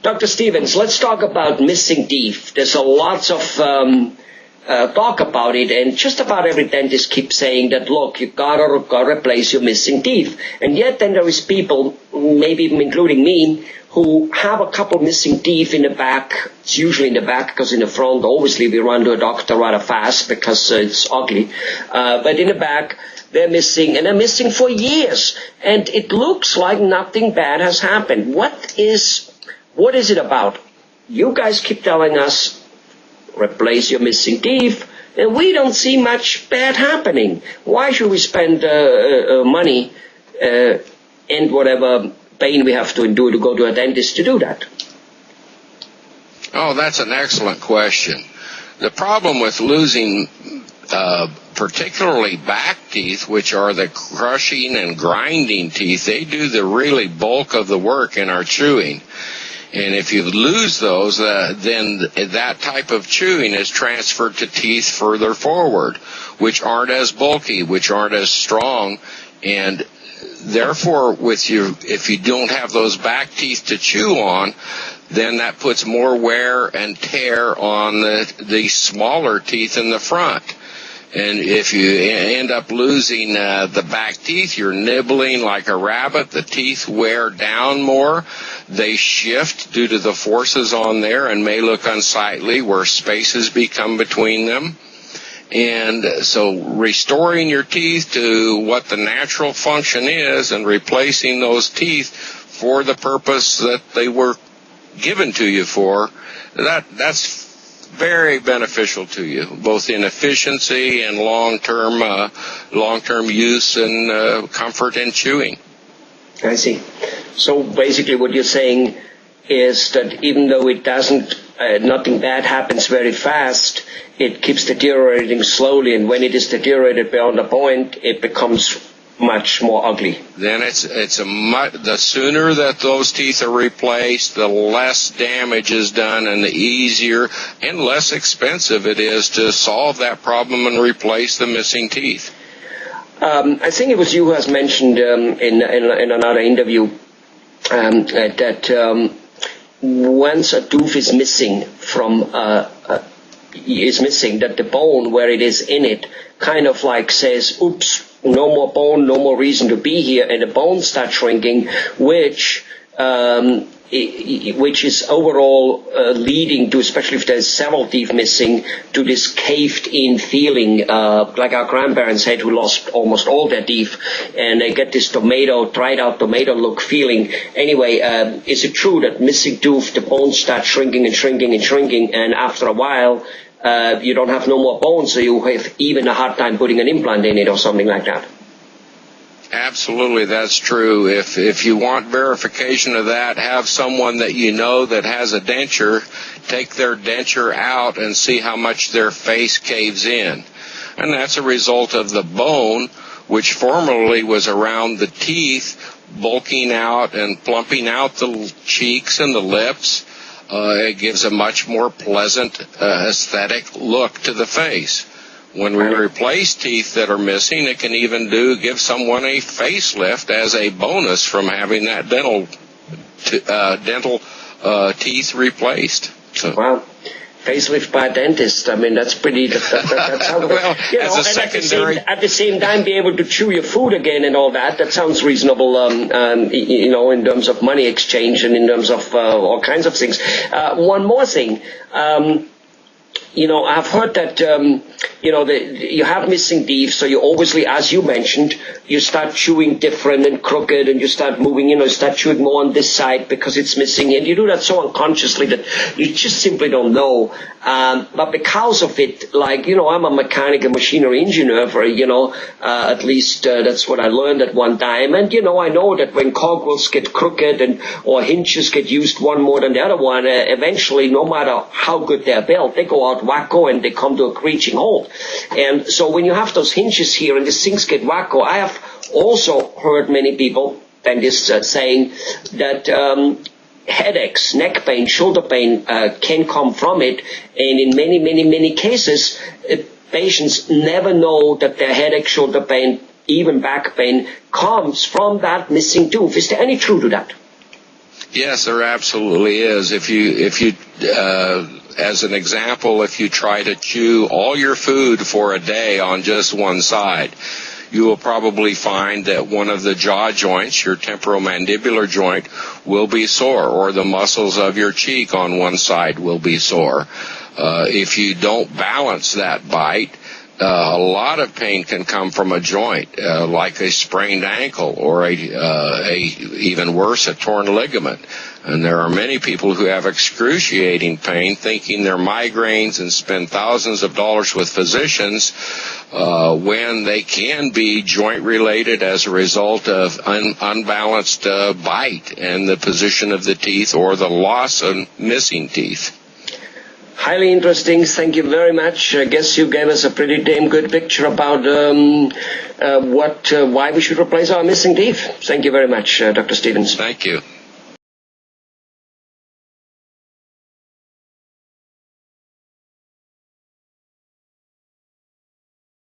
Dr. Stevens, let's talk about missing teeth. There's a lots of talk about it, and just about every dentist keeps saying that, look, you gotta replace your missing teeth. And yet then there is people, maybe even including me, who have a couple missing teeth in the back. It's usually in the back, because in the front, obviously, we run to a doctor rather fast because it's ugly. But in the back, they're missing, and they're missing for years. And it looks like nothing bad has happened. What is it about? You guys keep telling us, replace your missing teeth, and we don't see much bad happening. Why should we spend money and whatever pain we have to endure to go to a dentist to do that? Oh, that's an excellent question. The problem with losing particularly back teeth, which are the crushing and grinding teeth, they do the really bulk of the work in our chewing. And if you lose those, then that type of chewing is transferred to teeth further forward, which aren't as bulky, which aren't as strong, and therefore, if you don't have those back teeth to chew on, then that puts more wear and tear on the smaller teeth in the front. And if you end up losing the back teeth, you're nibbling like a rabbit. The teeth wear down more. They shift due to the forces on there and may look unsightly where spaces become between them. And so restoring your teeth to what the natural function is and replacing those teeth for the purpose that they were given to you for, that's very beneficial to you, both in efficiency and long-term use and comfort in chewing. I see. So basically what you're saying is that even though it doesn't, nothing bad happens very fast, it keeps deteriorating slowly, and when it is deteriorated beyond a point, it becomes much more ugly. Then the sooner that those teeth are replaced, the less damage is done, and the easier and less expensive it is to solve that problem and replace the missing teeth. I think it was you who has mentioned in another interview that once a tooth is missing that the bone where it is in it kind of like says, oops, no more bone, no more reason to be here, and the bone starts shrinking, which is overall leading to, especially if there's several teeth missing, to this caved-in feeling, like our grandparents had, who lost almost all their teeth, and they get this dried-out tomato look feeling. Anyway, is it true that missing tooth, the bones start shrinking and shrinking and shrinking, and after a while, you don't have no more bones, so you have even a hard time putting an implant in it or something like that? Absolutely, that's true. If you want verification of that, have someone that you know that has a denture, take their denture out and see how much their face caves in. And that's a result of the bone, which formerly was around the teeth, bulking out and plumping out the cheeks and the lips. It gives a much more pleasant aesthetic look to the face. When we replace teeth that are missing, it can even give someone a facelift as a bonus from having that dental teeth replaced. So. Wow. Facelift by a dentist. I mean, that's pretty. That's how, well, as a secondary. At the same time, be able to chew your food again and all that. That sounds reasonable. In terms of money exchange and in terms of all kinds of things. One more thing. I've heard that, you have missing teeth, so you obviously, as you mentioned, you start chewing different and crooked, and you start moving, start chewing more on this side because it's missing, and you do that so unconsciously that you just simply don't know. But because of it, I'm a mechanic and machinery engineer at least that's what I learned at one time. And, I know that when cogwheels get crooked or hinges get used one more than the other one, eventually, no matter how good they're built, they go out wacko and they come to a screeching halt. And so when you have those hinges here and these things get wacko, I have also heard many people, dentists, saying that headaches, neck pain, shoulder pain can come from it. And in many, many, many cases, patients never know that their headache, shoulder pain, even back pain comes from that missing tooth. Is there any truth to that? Yes, there absolutely is. If you as an example, if you try to chew all your food for a day on just one side, you will probably find that one of the jaw joints, your temporomandibular joint, will be sore, or the muscles of your cheek on one side will be sore. If you don't balance that bite, a lot of pain can come from a joint, like a sprained ankle, or even worse, a torn ligament. And there are many people who have excruciating pain, thinking they're migraines, and spend thousands of dollars with physicians when they can be joint-related as a result of unbalanced bite and the position of the teeth, or the loss of missing teeth. Highly interesting. Thank you very much. I guess you gave us a pretty damn good picture about why we should replace our missing teeth. Thank you very much, Dr. Stevens. Thank you.